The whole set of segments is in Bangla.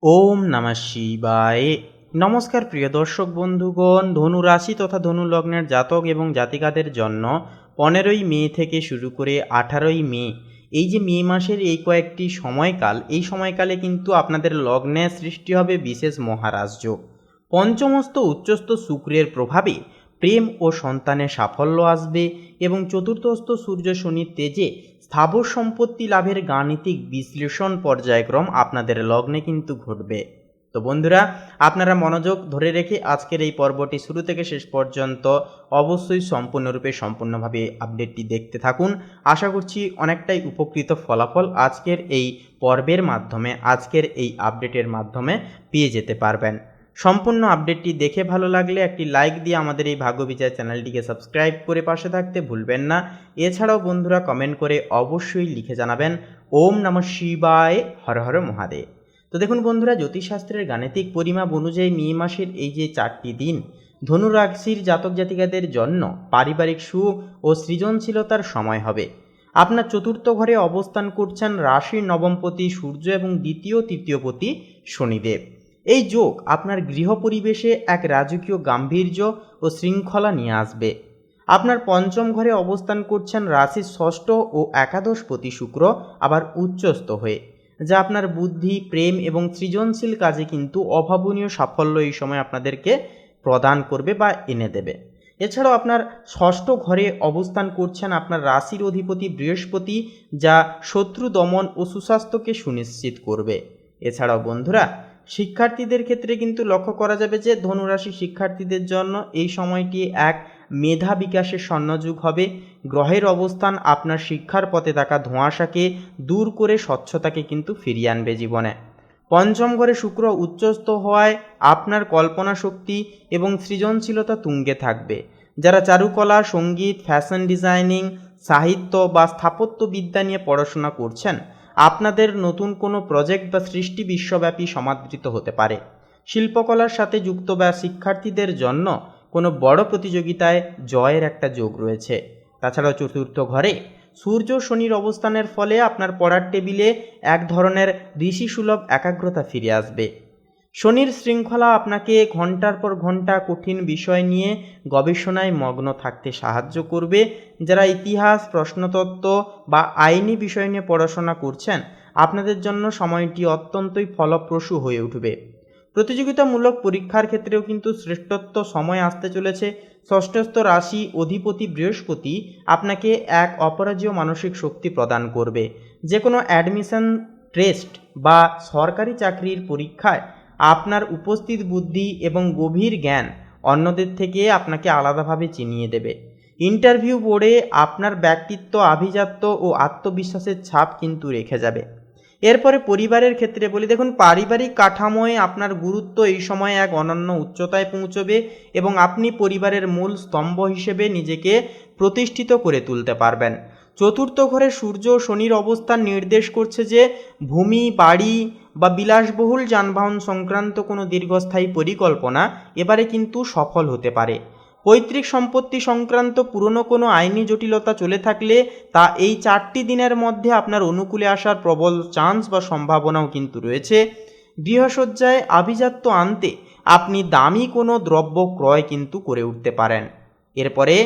ওম নমঃ শিবায়। নমস্কার প্রিয় দর্শক বন্ধুগণ, ধনু রাশি তথা ধনু লগ্নের জাতক এবং জাতিকাদের জন্য 15ই মে থেকে শুরু করে 18ই মে এই যে মে মাসের এই কয়েকটি সময়কাল, এই সময়কালে কিন্তু আপনাদের লগ্নে সৃষ্টি হবে বিশেষ মহারাজযোগ। পঞ্চমস্ত উচ্চস্থ শুক্রের প্রভাবে প্রেম ও সন্তানের সাফল্য আসবে এবং চতুর্থস্থ সূর্য শনির তেজে স্থাবর সম্পত্তি লাভের গাণিতিক বিশ্লেষণ পর্যায়ক্রম আপনাদের লগ্নে কিন্তু ঘটবে। তো বন্ধুরা, আপনারা মনোযোগ ধরে রেখে আজকের এই পর্বটি শুরু থেকে শেষ পর্যন্ত অবশ্যই সম্পূর্ণভাবে আপডেটটি দেখতে থাকুন। আশা করছি অনেকটাই উপকৃত ফলাফল আজকের এই পর্বের মাধ্যমে, আজকের এই আপডেটের মাধ্যমে পেয়ে যেতে পারবেন। সম্পূর্ণ আপডেটটি দেখে ভালো লাগলে একটি লাইক দিয়ে আমাদের এই ভাগ্যবিচার চ্যানেলটিকে সাবস্ক্রাইব করে পাশে থাকতে ভুলবেন না। এছাড়াও বন্ধুরা কমেন্ট করে অবশ্যই লিখে জানাবেন ওম নমঃ শিবায়, হর হর মহাদেব। তো দেখুন বন্ধুরা, জ্যোতিষশাস্ত্রের গাণিতিক পরিমাপ অনুযায়ী মে মাসের এই যে 4টি দিন ধনু রাশির জাতক জাতিকাদের জন্য পারিবারিক সুখ ও সৃজনশীলতার সময় হবে। আপনার চতুর্থ ঘরে অবস্থান করছেন রাশির নবমপতি সূর্য এবং দ্বিতীয় তৃতীয়পতি শনিদেব। এই যোগ আপনার গৃহ পরিবেশে এক রাজকীয় গাম্ভীর্য ও শৃঙ্খলা নিয়ে আসবে। আপনার পঞ্চম ঘরে অবস্থান করছেন রাশির ষষ্ঠ ও একাদশপতি শুক্র, আবার উচ্চস্থ হয়ে, যা আপনার বুদ্ধি, প্রেম এবং সৃজনশীল কাজে কিন্তু অভাবনীয় সাফল্য এই সময় আপনাদেরকে প্রদান করবে বা এনে দেবে। এছাড়াও আপনার ষষ্ঠ ঘরে অবস্থান করছেন আপনার রাশির অধিপতি বৃহস্পতি, যা শত্রু দমন ও সুস্বাস্থ্যকে সুনিশ্চিত করবে। এছাড়াও বন্ধুরা, শিক্ষার্থীদের ক্ষেত্রে কিন্তু লক্ষ্য করা যাবে যে ধনুরাশি শিক্ষার্থীদের জন্য এই সময়টি এক মেধা বিকাশের স্বর্ণযুগ হবে। গ্রহের অবস্থান আপনার শিক্ষার পথে থাকা ধোঁয়াশাকে দূর করে স্বচ্ছতাকে কিন্তু ফিরিয়ে আনবে জীবনে। পঞ্চম ঘরে শুক্র উচ্চস্থ হওয়ায় আপনার কল্পনা শক্তি এবং সৃজনশীলতা তুঙ্গে থাকবে। যারা চারুকলা, সঙ্গীত, ফ্যাশন ডিজাইনিং, সাহিত্য বা স্থাপত্যবিদ্যা নিয়ে পড়াশোনা করছেন, আপনাদের নতুন কোনো প্রজেক্ট বা সৃষ্টি বিশ্বব্যাপী সমাদৃত হতে পারে। শিল্পকলার সাথে যুক্ত বা শিক্ষার্থীদের জন্য কোনো বড় প্রতিযোগিতায় জয়ের একটা যোগ রয়েছে। তাছাড়াও চতুর্থ ঘরে সূর্য শনির অবস্থানের ফলে আপনার পড়ার টেবিলে এক ধরনের ঋষিসুলভ একাগ্রতা ফিরে আসবে। শনির শৃঙ্খলা আপনাকে ঘন্টার পর ঘন্টা কঠিন বিষয় নিয়ে গবেষণায় মগ্ন থাকতে সাহায্য করবে। যারা ইতিহাস, প্রশ্নতত্ত্ব বা আইনি বিষয় নিয়ে পড়াশোনা করছেন, আপনাদের জন্য সময়টি অত্যন্তই ফলপ্রসূ হয়ে উঠবে। প্রতিযোগিতামূলক পরীক্ষার ক্ষেত্রেও কিন্তু শ্রেষ্ঠত্ব সময় আসতে চলেছে। ষষ্ঠস্থ রাশি অধিপতি বৃহস্পতি আপনাকে এক অপরাজেয় মানসিক শক্তি প্রদান করবে। যে কোনো অ্যাডমিশন টেস্ট বা সরকারি চাকরির পরীক্ষায় আপনার উপস্থিত বুদ্ধি এবং গভীর জ্ঞান অন্যদের থেকে আপনাকে আলাদাভাবে চিনিয়ে দেবে। ইন্টারভিউ বোর্ডে আপনার ব্যক্তিত্ব, আভিজাত্য ও আত্মবিশ্বাসের ছাপ কিন্তু রেখে যাবে। এরপরে পরিবারের ক্ষেত্রে বলি, দেখুন পারিবারিক কাঠামোয় আপনার গুরুত্ব এই সময় এক অনন্য উচ্চতায় পৌঁছবে এবং আপনি পরিবারের মূল স্তম্ভ হিসেবে নিজেকে প্রতিষ্ঠিত করে তুলতে পারবেন। চতুর্থ ঘরে সূর্য ও শনির অবস্থান নির্দেশ করছে যে ভূমি, বাড়ি বা বিলাসবহুল যানবাহন সংক্রান্ত কোনো দীর্ঘস্থায়ী পরিকল্পনা এবারে কিন্তু সফল হতে পারে। পৈতৃক সম্পত্তি সংক্রান্ত পুরনো কোনো আইনি জটিলতা চলে থাকলে তা এই 4টি দিনের মধ্যে আপনার অনুকূলে আসার প্রবল চান্স বা সম্ভাবনাও কিন্তু রয়েছে। গৃহসজ্জায় আভিজাত্য আনতে আপনি দামি কোনো দ্রব্য ক্রয় কিন্তু করে উঠতে পারেন। এরপরে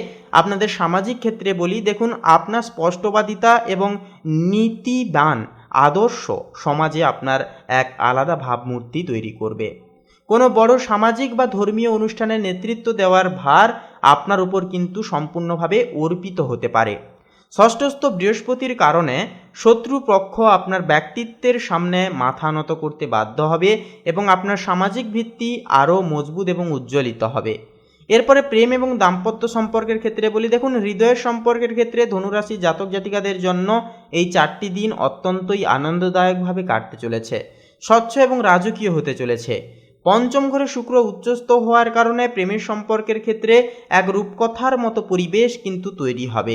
আপনাদের সামাজিক ক্ষেত্রে বলি, দেখুন আপনার স্পষ্টবাদিতা এবং নীতিবান আদর্শ সমাজে আপনার এক আলাদা ভাবমূর্তি তৈরি করবে। কোনো বড় সামাজিক বা ধর্মীয় অনুষ্ঠানে নেতৃত্ব দেওয়ার ভার আপনার উপর কিন্তু সম্পূর্ণভাবে অর্পিত হতে পারে। ষষ্ঠস্থ বৃহস্পতির কারণে শত্রুপক্ষ আপনার ব্যক্তিত্বের সামনে মাথা নত করতে বাধ্য হবে এবং আপনার সামাজিক ভিত্তি আরও মজবুত এবং উজ্জ্বলিত হবে। এরপরে প্রেম এবং দাম্পত্য সম্পর্কের ক্ষেত্রে বলি, দেখুন হৃদয়ের সম্পর্কের ক্ষেত্রে ধনুরাশি জাতক জাতিকাদের জন্য এই 4টি দিন অত্যন্তই আনন্দদায়কভাবে কাটতে চলেছে, স্বচ্ছ এবং রাজকীয় হতে চলেছে। পঞ্চম ঘরে শুক্র উচ্চস্থ হওয়ার কারণে প্রেমের সম্পর্কের ক্ষেত্রে এক রূপকথার মতো পরিবেশ কিন্তু তৈরি হবে।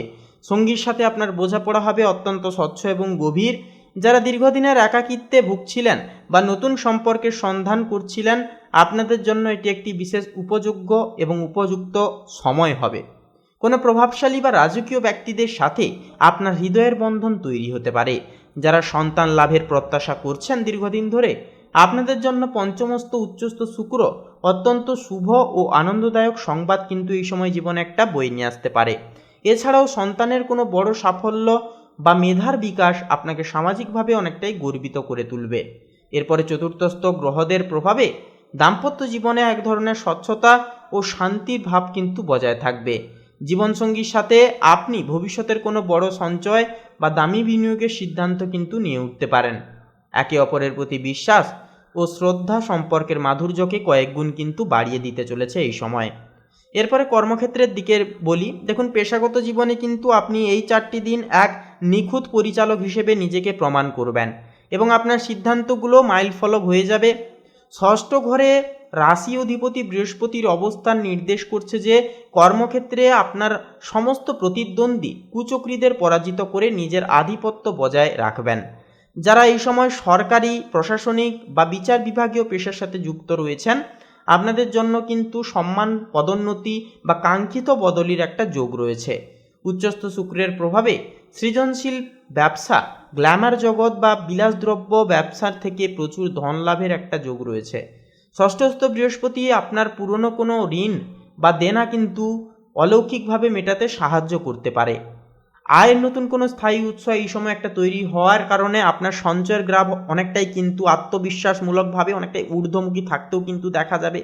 সঙ্গীর সাথে আপনার বোঝাপড়া হবে অত্যন্ত স্বচ্ছ এবং গভীর। যারা দীর্ঘদিনের একাকিত্বে ভুগছিলেন বা নতুন সম্পর্কের সন্ধান করছিলেন, আপনাদের জন্য এটি একটি বিশেষ উপযোগ্য এবং উপযুক্ত সময় হবে। কোনো প্রভাবশালী বা রাজকীয় ব্যক্তিদের সাথে আপনার হৃদয়ের বন্ধন তৈরি হতে পারে। যারা সন্তান লাভের প্রত্যাশা করছেন দীর্ঘদিন ধরে, আপনাদের জন্য পঞ্চমস্ত উচ্চস্থ শুক্র অত্যন্ত শুভ ও আনন্দদায়ক সংবাদ কিন্তু এই সময় জীবনে একটা বই নিয়ে আসতে পারে। এছাড়াও সন্তানের কোনো বড় সাফল্য বা মেধার বিকাশ আপনাকে সামাজিকভাবে অনেকটাই গর্বিত করে তুলবে। এরপরে চতুর্থস্থ গ্রহদের প্রভাবে দাম্পত্য জীবনে এক ধরনের স্বচ্ছতা ও শান্তির ভাব কিন্তু বজায় থাকবে। জীবনসঙ্গীর সাথে আপনি ভবিষ্যতের কোনো বড় সঞ্চয় বা দামি বিনিয়োগের সিদ্ধান্ত কিন্তু নিয়ে উঠতে পারেন। একে অপরের প্রতি বিশ্বাস ও শ্রদ্ধা সম্পর্কের মাধুর্যকে কয়েক গুণ কিন্তু বাড়িয়ে দিতে চলেছে এই সময়। এরপরে কর্মক্ষেত্রের দিকে বলি, দেখুন পেশাগত জীবনে কিন্তু আপনি এই 4টি দিন এক নিখুঁত পরিচালক হিসেবে নিজেকে প্রমাণ করবেন এবং আপনার সিদ্ধান্তগুলো মাইল ফলক হয়ে যাবে। ষষ্ঠ ঘরে রাশি অধিপতি বৃহস্পতির অবস্থান নির্দেশ করছে যে কর্মক্ষেত্রে আপনার সমস্ত প্রতিদ্বন্দ্বী কুচক্রীদের পরাজিত করে নিজের আধিপত্য বজায় রাখবেন। যারা এই সময় সরকারি, প্রশাসনিক বা বিচার বিভাগীয় পেশার সাথে যুক্ত রয়েছেন, আপনাদের জন্য কিন্তু সম্মান, পদোন্নতি বা কাঙ্ক্ষিত বদলির একটা যোগ রয়েছে। উচ্চস্থ শুক্রের প্রভাবে সৃজনশীল ব্যবসা, গ্ল্যামার জগৎ বা বিলাসদ্রব্য ব্যবসার থেকে প্রচুর ধন লাভের একটা যোগ রয়েছে। ষষ্ঠস্থ বৃহস্পতি আপনার পুরনো কোনো ঋণ বা দেনা কিন্তু অলৌকিকভাবে মেটাতে সাহায্য করতে পারে। আয়ের নতুন কোনো স্থায়ী উৎস এই সময় একটা তৈরি হওয়ার কারণে আপনার সঞ্চয়ের গ্রাফ অনেকটাই কিন্তু আত্মবিশ্বাসমূলকভাবে অনেকটাই ঊর্ধ্বমুখী থাকতেও কিন্তু দেখা যাবে।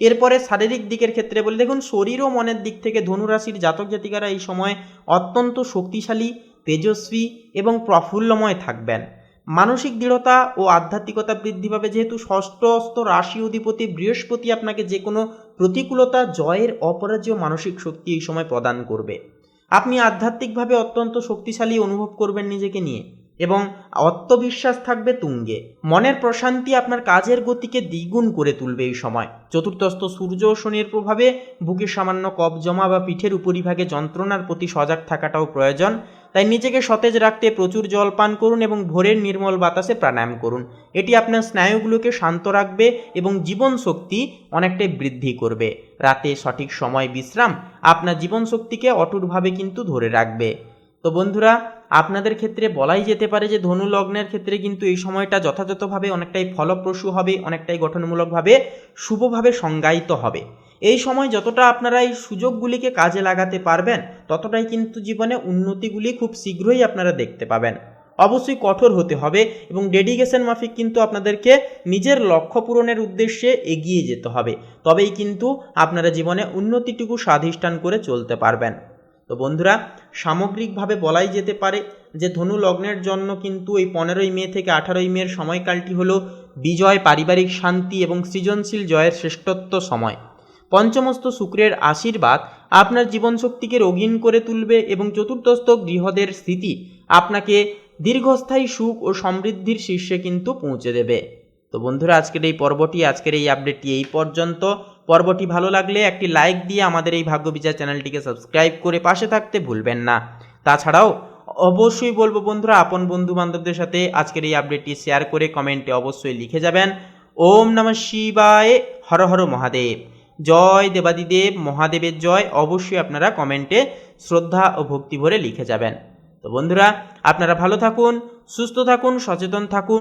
এরপরে শারীরিক দিকের ক্ষেত্রে বলে দেখুন, শরীর ও মনের দিক থেকে ধনুরাশির জাতক জাতিকারা এই সময় অত্যন্ত শক্তিশালী, তেজস্বী এবং প্রফুল্লময় থাকবেন। মানসিক দৃঢ়তা ও আধ্যাত্মিকতা বৃদ্ধি পাবে, যেহেতু ষষ্ঠস্থ রাশি অধিপতি বৃহস্পতি আপনাকে যে কোনো প্রতিকূলতা জয়ের অপরাজেয় মানসিক শক্তি এই সময় প্রদান করবে। আপনি আধ্যাত্মিকভাবে অত্যন্ত শক্তিশালী অনুভব করবেন নিজেকে নিয়ে এবং আত্মবিশ্বাস থাকবে তুঙ্গে। মনের প্রশান্তি আপনার কাজের গতিকে দ্বিগুণ করে তুলবে এই সময়। চতুর্থস্থ সূর্য ও শনির প্রভাবে বুকে সামান্য কফ জমা বা পিঠের উপরিভাগে যন্ত্রণার প্রতি সজাগ থাকাটাও প্রয়োজন। তাই নিজেকে সতেজ রাখতে প্রচুর জল পান করুন এবং ভোরের নির্মল বাতাসে প্রাণায়াম করুন। এটি আপনার স্নায়ুগুলোকে শান্ত রাখবে এবং জীবন শক্তি অনেকটাই বৃদ্ধি করবে। রাতে সঠিক সময় বিশ্রাম আপনার জীবন শক্তিকে অটুটভাবে কিন্তু ধরে রাখবে। তো বন্ধুরা, আপনাদের ক্ষেত্রে বলাই যেতে পারে যে ধনু লগ্নের ক্ষেত্রে কিন্তু এই সময়টা যথাযথভাবে অনেকটাই ফলপ্রসূ হবে, অনেকটাই গঠনমূলকভাবে শুভভাবে সংজ্ঞায়িত হবে। এই সময় যতটা আপনারা এই সুযোগগুলিকে কাজে লাগাতে পারবেন, ততটাই কিন্তু জীবনে উন্নতিগুলি খুব শীঘ্রই আপনারা দেখতে পাবেন। অবশ্যই কঠোর হতে হবে এবং ডেডিকেশন মাফিক কিন্তু আপনাদেরকে নিজের লক্ষ্য পূরণের উদ্দেশ্যে এগিয়ে যেতে হবে। তবেই কিন্তু আপনারা জীবনে উন্নতিটুকু স্বাধিষ্ঠান করে চলতে পারবেন। তো বন্ধুরা, সামগ্রিকভাবে বলাই যেতে পারে যে ধনু লগ্নের জন্য কিন্তু এই 15ই মে থেকে 18ই মের সময়কালটি হলো বিজয়, পারিবারিক শান্তি এবং সৃজনশীল জয়ের শ্রেষ্ঠত্ব সময়। পঞ্চমস্ত শুক্রের আশীর্বাদ আপনার জীবনশক্তিকে রঙিন করে তুলবে এবং চতুর্থস্থ গৃহদের স্থিতি আপনাকে দীর্ঘস্থায়ী সুখ ও সমৃদ্ধির শীর্ষে কিন্তু পৌঁছে দেবে। তো বন্ধুরা, আজকের এই আপডেটটি এই পর্যন্ত। পর্বটি ভালো লাগলে একটি লাইক দিয়ে আমাদের এই ভাগ্যবিচার চ্যানেলটিকে সাবস্ক্রাইব করে পাশে থাকতে ভুলবেন না। তাছাড়াও অবশ্যই বলবো বন্ধুরা, আপন বন্ধু বান্ধবদের সাথে আজকের এই আপডেটটি শেয়ার করে কমেন্টে অবশ্যই লিখে যাবেন ওম নমঃ শিবায়, হর হর মহাদেব, জয় দেবাদিদেব মহাদেবের জয়। অবশ্যই আপনারা কমেন্টে শ্রদ্ধা ও ভক্তি ভরে লিখে যাবেন। তো বন্ধুরা, আপনারা ভালো থাকুন, সুস্থ থাকুন, সচেতন থাকুন।